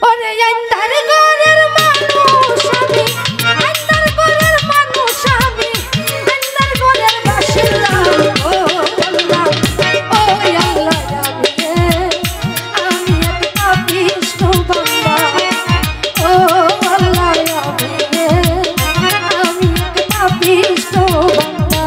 ওরে আন্ধার ঘরের মানুষ আমি, আন্ধার ঘরের মানুষ আমি, আন্ধার ঘরের বাসিন্দা। ও আল্লাহ, ও আল্লাহ, আমি এক পাপিষ্ঠ বান্দা। ও আল্লাহ, আমি এক পাপিষ্ঠ বান্দা।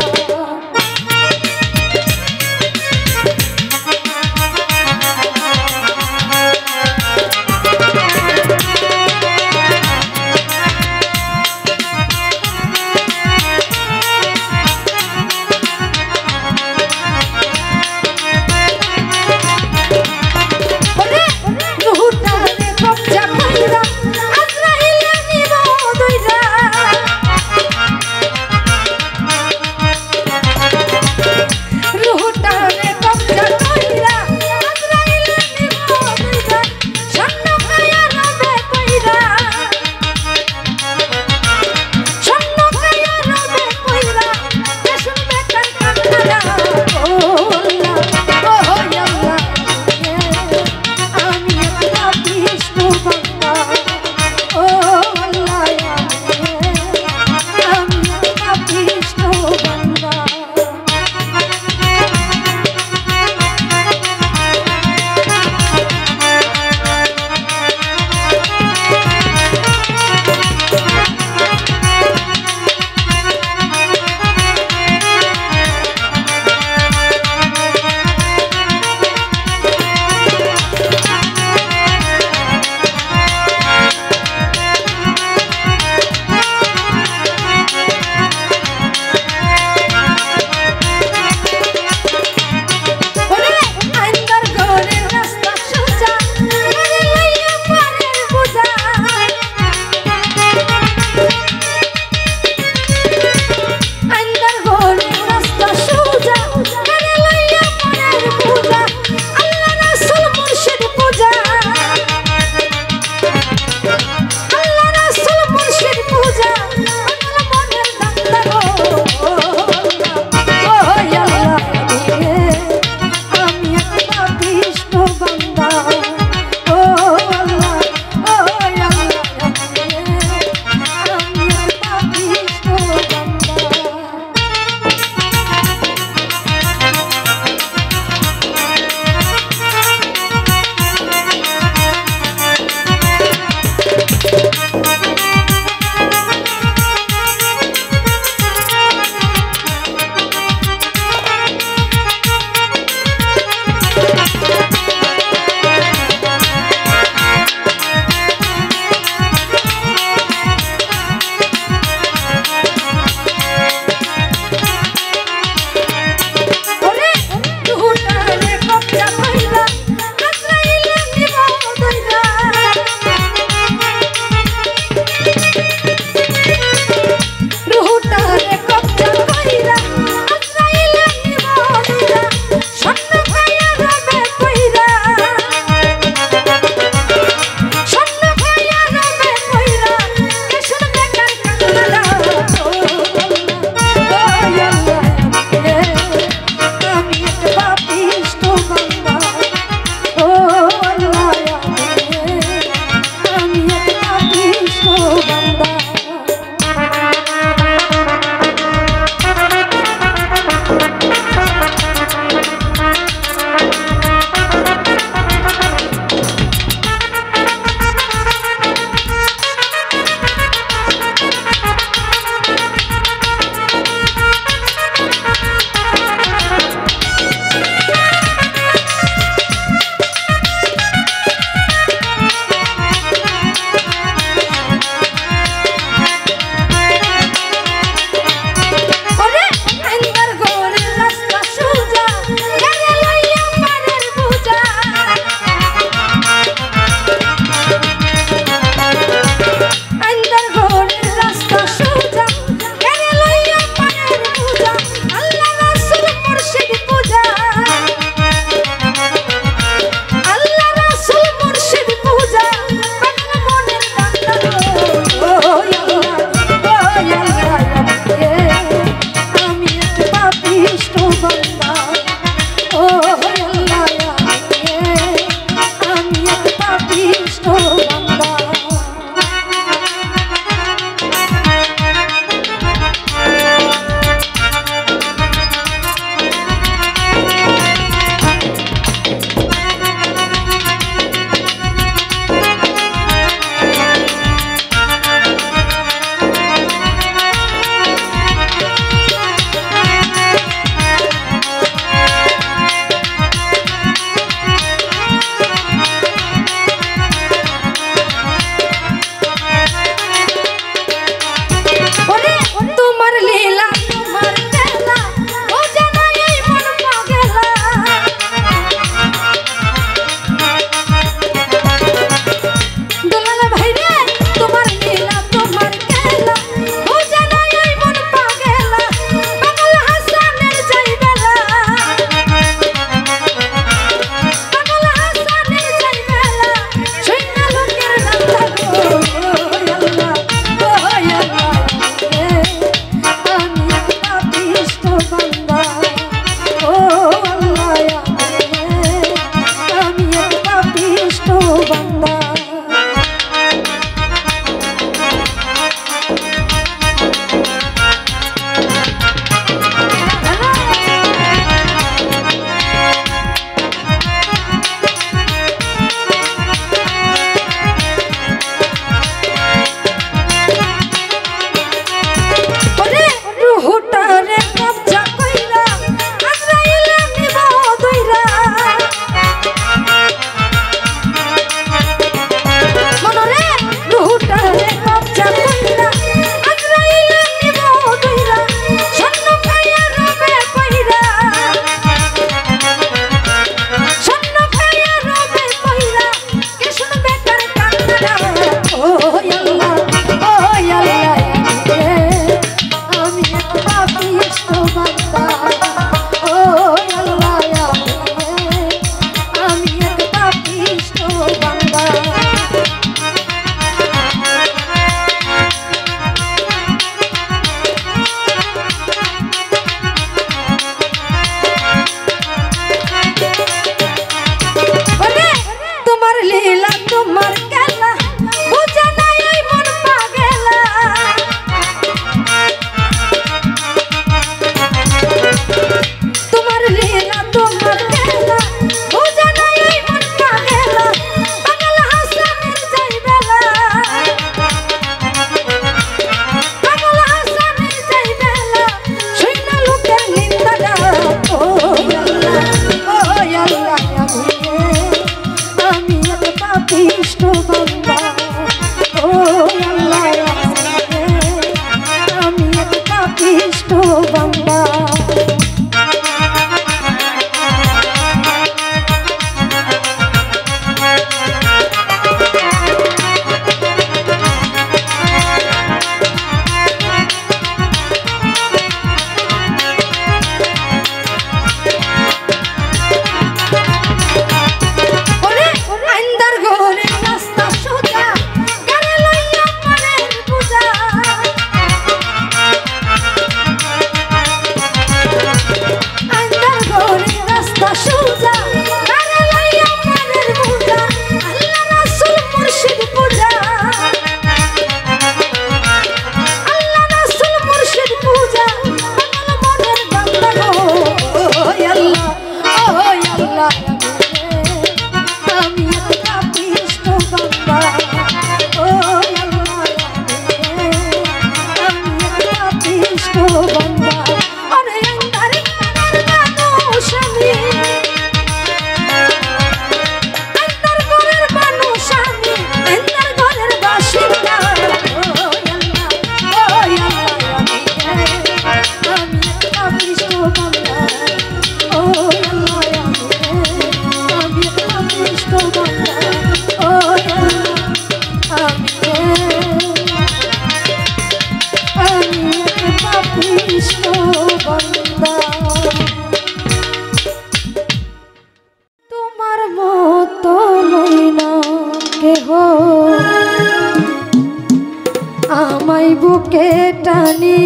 আমায় বুকে টানি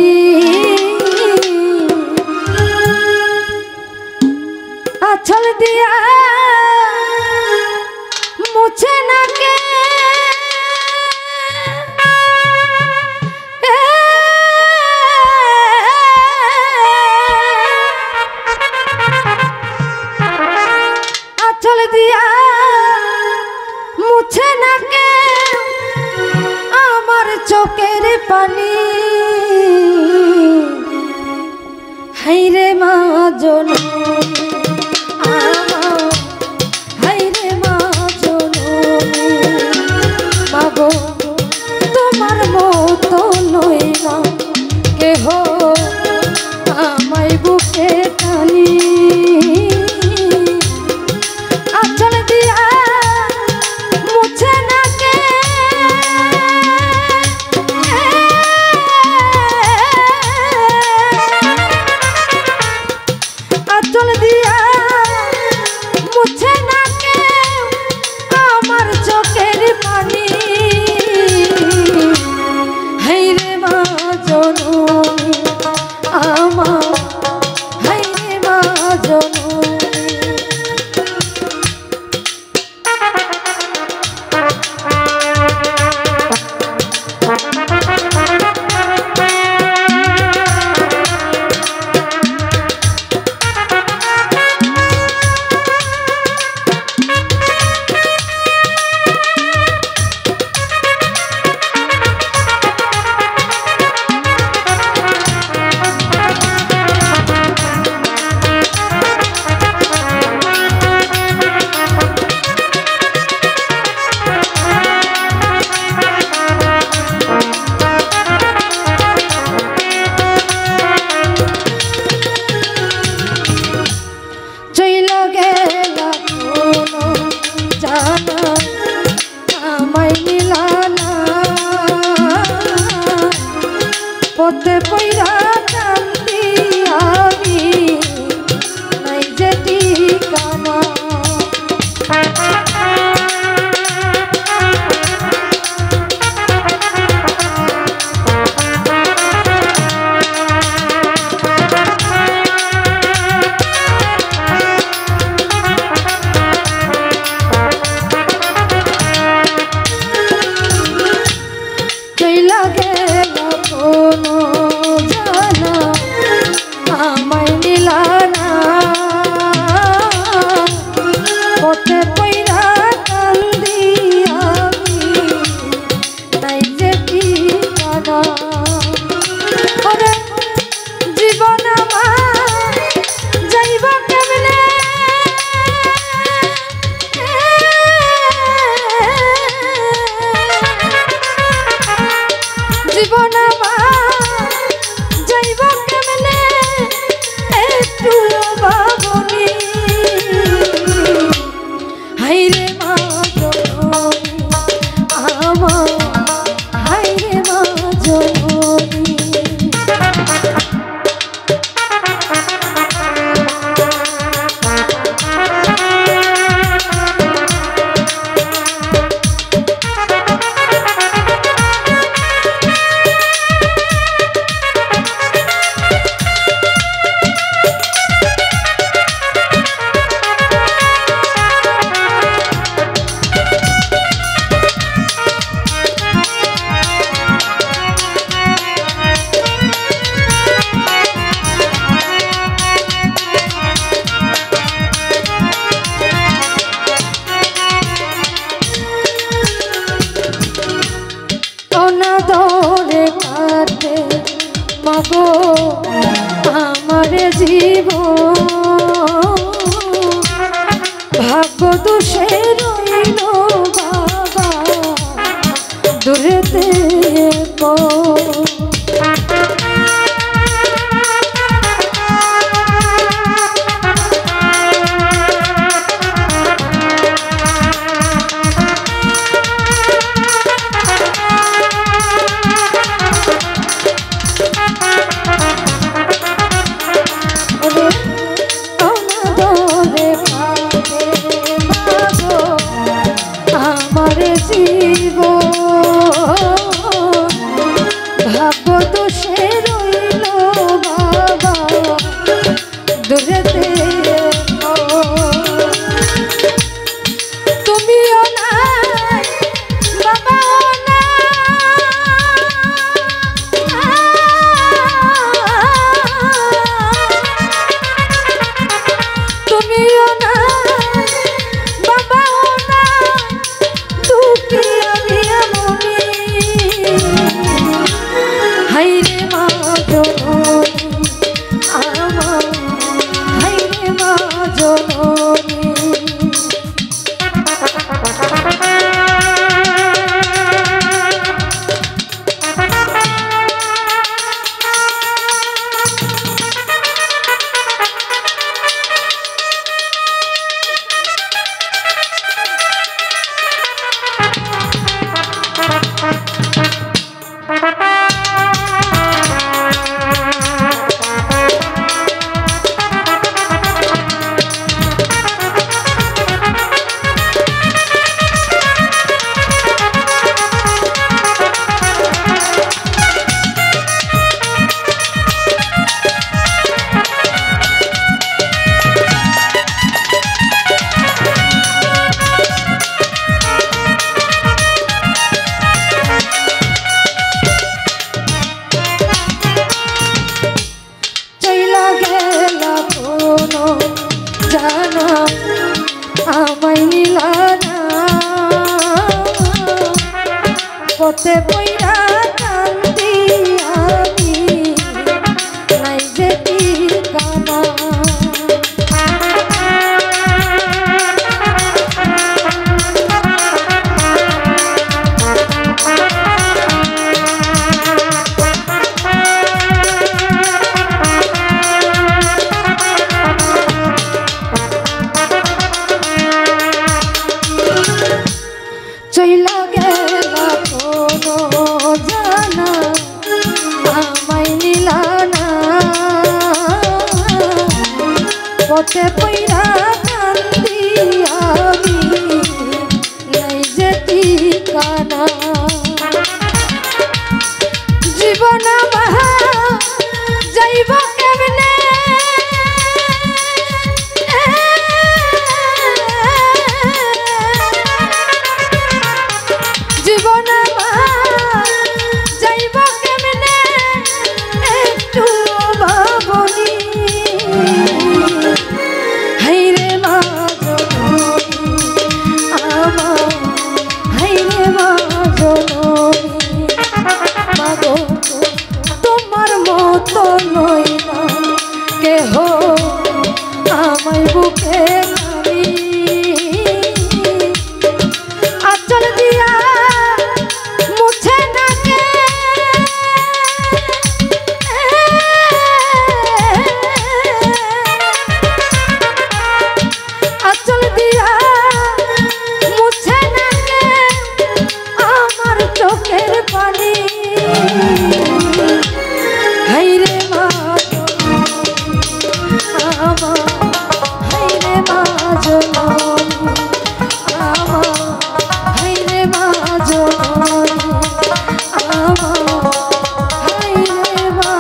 আঁচল দিয়া মুছে না কে আঁচল দিয়া মুছে না কে আমার চোখের পানি হাইরে মা জননী হাইরে মা জননী মাগো তোমার মতো নইলাম কেহ আমায় বুকে টানি আঁচল দিয়া মুছে না কে আঁচল দিয়া মুছে না কে আমার চোখের পানি হাইরে মা জননী আমার হাইরে মা জননী পথে পইরা কান্দি আমি নাই যে ঠিকানা চইলা গেল কোনো জানা আমায় নিলা না পথে পইরা কান্দি আমি নাই যে ঠিকানা ওরে জীবন আমার যাইব কেমনে জীবন আমার যাইব কেমনে একটু ভাবনি হাইরে মা জননী আমার হাইরে মা জননী অনাদরে কাটে মাগো আমার জীবন ভাগ্য দোষে রইল বাবা দূরেতে জীব পথে পইরা কান্দি আমি নাই যে ঠিকানা চইলা গেলা কোনো জানা আমায় নিলানা পথে পইরা কান্দি আমি নাই যে ঠিকানা জীবন মাহা যাইব কেমনে জীবন যাইব কেমনে একটু ভাবনি হাইরে মা জননী আমার হাইরে মা জননী মাগো তোমার মতো নই না কেহ আমায় বুকে নামি আচল দিয়া মুছে নাকে আচল দিয়া মুছে নাকে আমার চোখের পানি হাইরে মা আমার হাইরে মা জননী আমার হাইরে মা জননী আমার হাইরে মা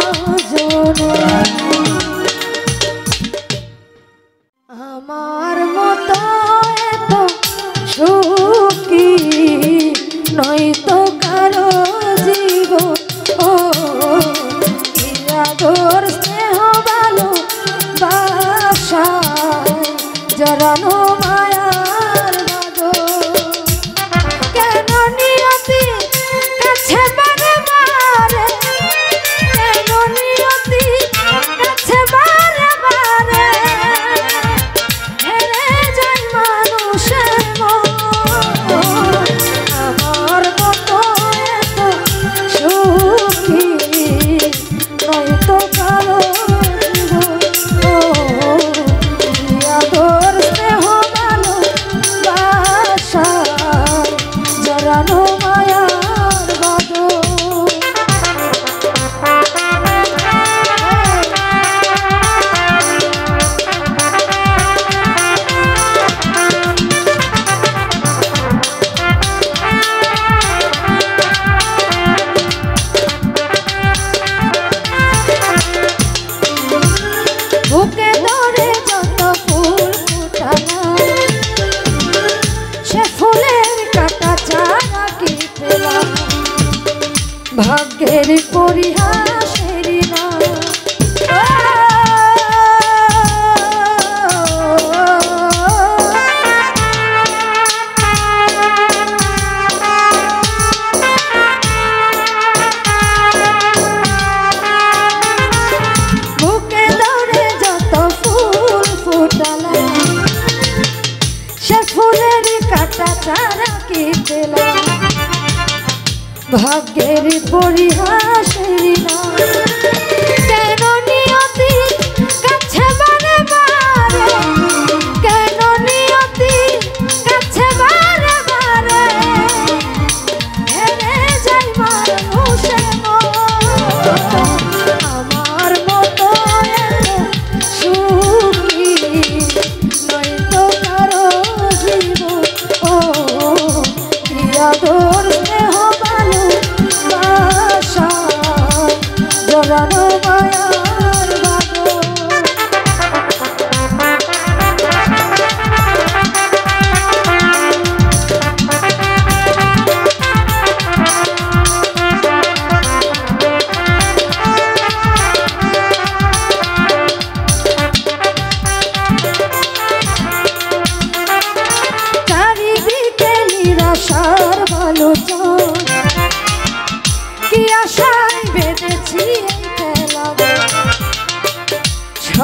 জননী আমার মতো এত সুখী নয়তো কারো জীবন ও কি আদর স্নেহ ভালো বাসায় জড়ানো মায়ার বাঁধন কেন নিয়তি কাছে বারে বারে কেন নিয়তি কাছে বারে বারে হেরে যায় মানুষের মন আমার মতো এত সুখী নয়তো কারো জীবন ও কি আদর স্নেহ ভালো বাসায় জড়ানো মায়ার বাঁধন বুকে ধরে যত ফুল ফুটানা সে ফুলের কাটা চারা কি পেলাম ভাগ্যের পরিহাসেরই না বুকে ধরে যত ফুল ফুটালাম সে ফুলের কাটা চারা কি পেলাম ভাগ্যের পরিহাসেরই না কেন নিয়তি কাছে বারে বারে কেন নিয়তি কাছে বারে বারে হেরে যায় মানুষের মন আমার মতো এত সুখী নয়তো কারো জীবন ও কি আদর স্নেহ ভালো বাসায়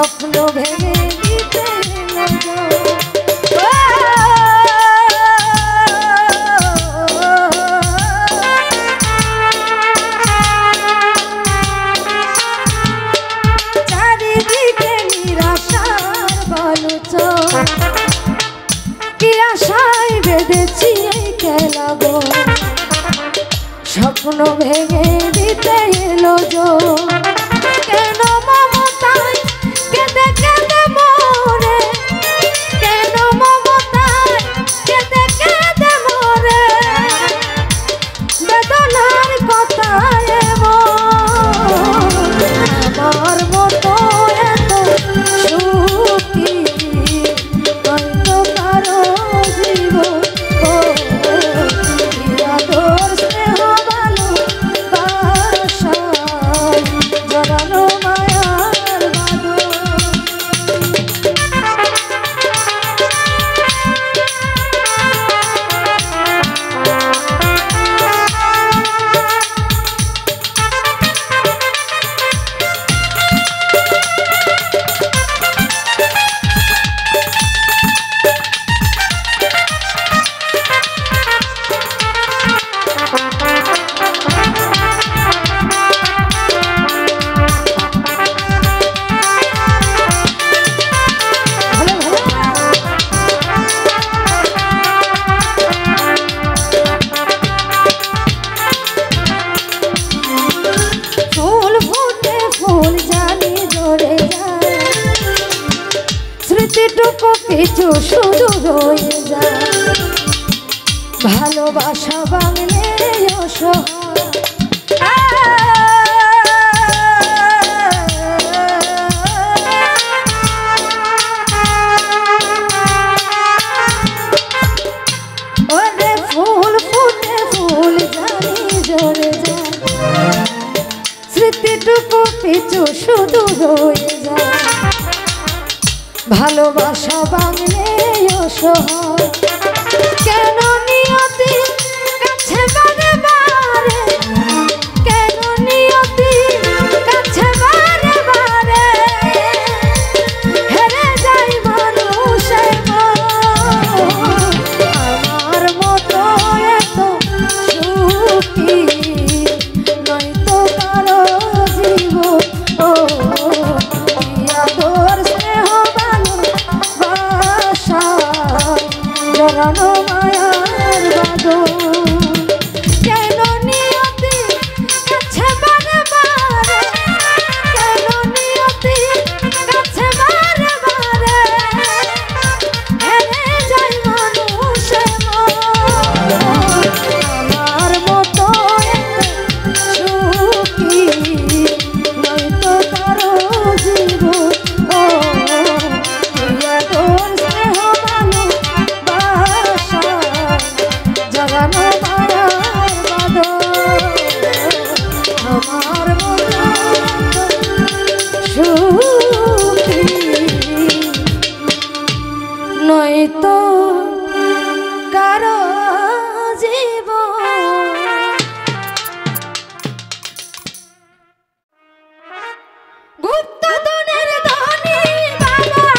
স্বপ্ন ভেঙে দিতে চারিদিকে নিরাশার বালুচ কি আশায় বেঁধেছি এই খেলা গো স্বপ্ন ভেঙে দিতে এলো জো কেন মমতায় কেঁদে কেঁদে মরে কেন মমতায় কেঁদে কেঁদে মরে বেদনার কথায় আমার মতো এত সুখী হয়তো কারো জীবন আদর স্নেহ ভালোবাসায় জড়ানো মায়ার বাঁধন কিছু শুধু রয়ে যায় ভালোবাসা বাংলে ওরে ফুল ফুটে ফুল জানি ঝরে যায় স্মৃতিটুকু কিছু শুধু রয়ে যায় ভালোবাসা বাংলে অসহায় কেন নিয়তি কাছে বারে বারে কেন নিয়তি কাছে বারে বারে হেরে যাই মানুষ আমার মতো এত সুখী নয়তো কারো জীবন ও আদর স্নেহ জড়ানো মায়ার বাঁধন কেন নিয়তি কাছে বারে বারে কেন নিয়তি কাছে বারে বারে হেরে যায় মানুষ আমার মতো সুখী নয়তো কারো জীবন ও জড়ানো মায়ার বাঁধন আমার মতো সুখী নয়তো কারো জীবন গুপ্তধনের ধনী বাবা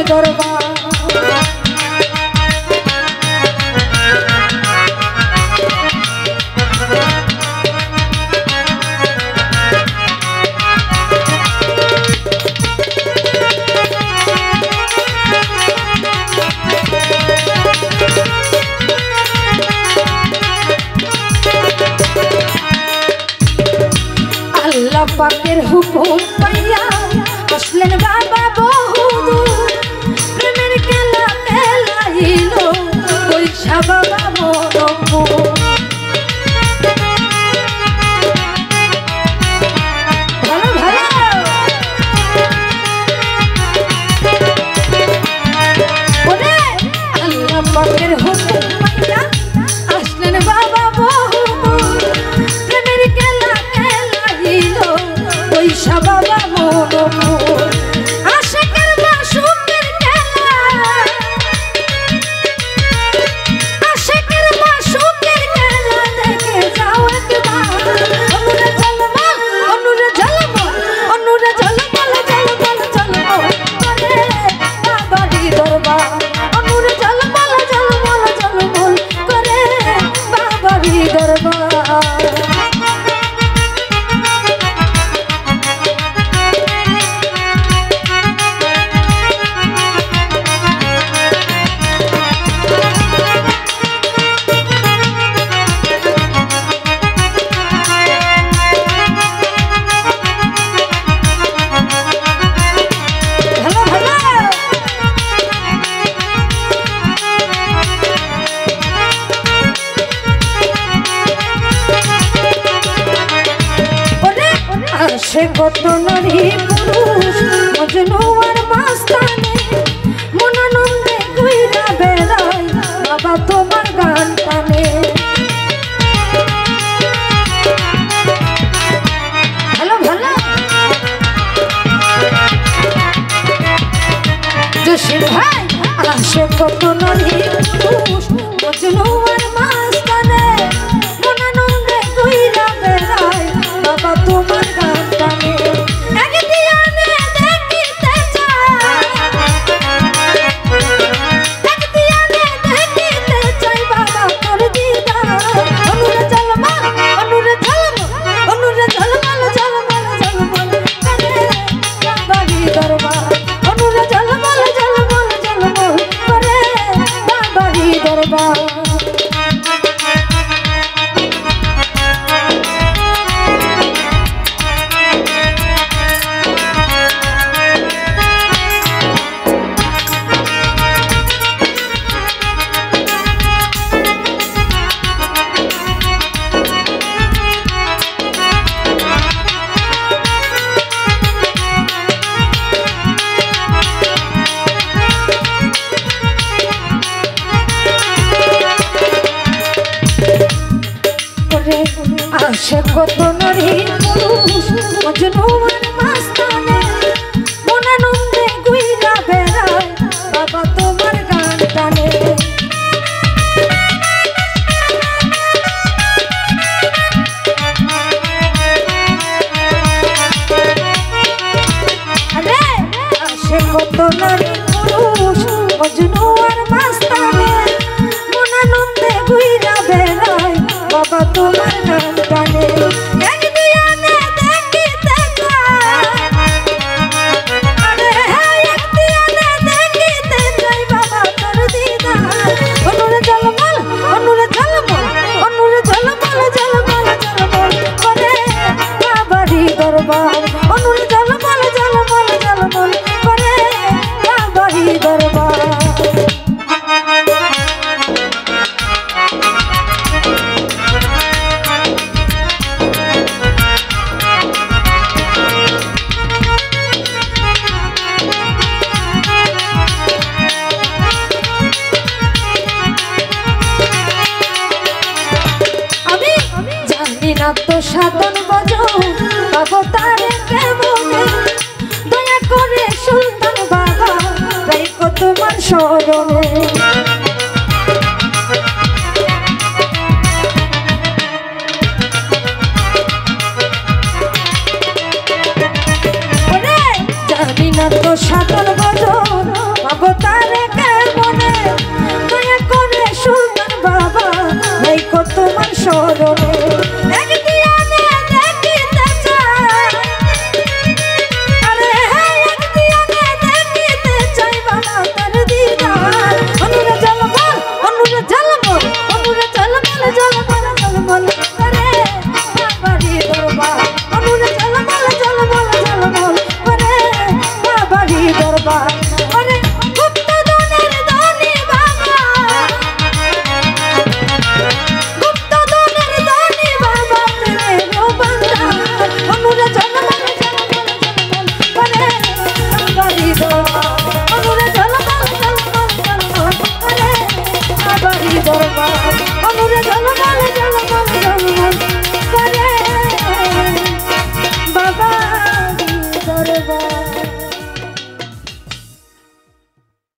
দরবার আল্লাহ পাকের হুকুম পাইয়া আসলেন বাবা বহুদূর প্রেমের খেলা খেলাইল বৈশা বাবা মনপুর ভালো ভালো ওরে আল্লাহ পাকের হুকুম পাইয়া আসলেন বাবা বহুদূর কত নারী পুরুষ মজনু আর মাস্তানে মন আনন্দে ঘুইরা বেড়ায় বাবা তোমার গান টানে। ভালো ভালো জসিম ভাই আসে কত নারী পুরুষ মজনু আর মাস্তানে মন আনন্দে ঘুইরা বেড়ায় বাবা তোমার গান টানে। আসে কত নারী পুরুষ মজনু আর মাস্তানে মন আনন্দে ঘুইরা বেড়ায় বাবা তোমার গান টানে। আসে কত নারী পুরুষ মজনু আর মাস্তানে মন আনন্দে ঘুইরা বেড়ায় বাবা তোমার গান টানে। দরবার অনুর জলমল জলমল জলমল করে বাবারি দরবার। আমি জানি না তো সাধন বজো বাবা তারে কেমনে দয়া করে সুলতান বাবা রাইখো তোমার স্মরণে।